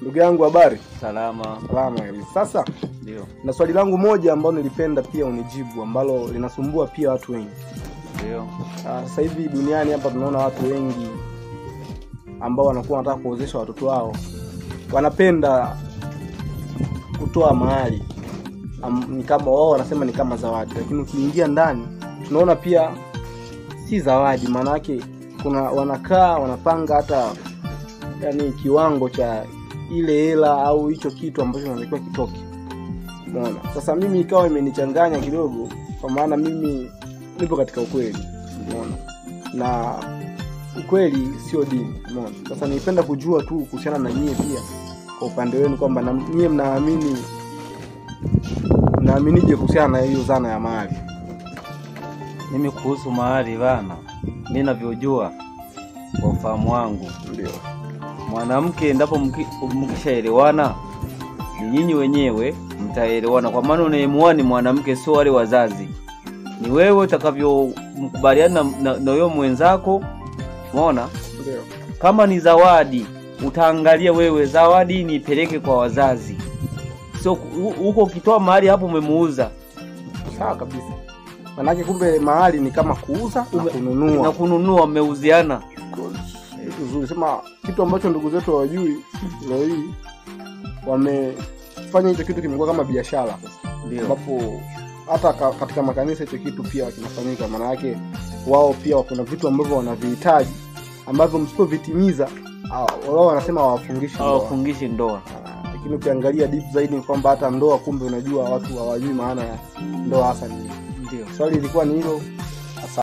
Ndugu yangu habari? Salama. Salama. Sasa Ndio. na swali langu moja ambalo nilipenda pia unijibu ambalo linasumbua pia watu wengi. Ndio. Sasa hivi duniani hapa tunaona watu wengi ambao wanakuwa wanataka kuozesha watoto wao. Wanapenda kutoa mahali. Ni kama wao wanasema ni kama zawadi, lakini ukiingia ndani tunaona pia si zawadi, maana yake kuna wanakaa wanapanga hata yani kiwango cha ile hela au hicho kitu ambacho kinatakiwa kitoke. Unaona? Sasa mimi ikawa imenichanganya kidogo kwa maana mimi nipo katika ukweli. Unaona? Na ukweli sio dini. Unaona? Sasa nipenda kujua tu kuhusiana na nyie pia kwa upande wenu kwamba nyie mnaaminije kuhusiana na hiyo zana ya mahali. Mimi kuhusu mahali bana, mimi ninavyojua kwa ufahamu wangu, ndio mwanamke ndapo mkishaelewana ni nyinyi wenyewe mtaelewana, kwa maana unayemuani mwanamke sio wale wazazi. Ni wewe utakavyomkubaliana na wewe mwenzako. Umeona? Ndio. Kama ni zawadi, utaangalia wewe zawadi nipeleke kwa wazazi. So huko ukitoa mahali hapo umemuuza. Sawa kabisa. Manake kumbe mahali ni kama kuuza na kununua. Na kununua mmeuziana. Nzuri, sema kitu ambacho ndugu zetu hawajui leo hii wamefanya hicho kitu kimekuwa kama biashara. Ndio. Ambapo hata katika makanisa hicho kitu pia kinafanyika, maana yake wao pia kuna vitu ambavyo wanavihitaji ambavyo msipovitimiza wao wanasema hawafungishi ndoa. Lakini ukiangalia deep zaidi ni kwamba hata ndoa kumbe unajua watu hawajui maana ya ndoa hasa ni. Ndio. Swali lilikuwa ni hilo.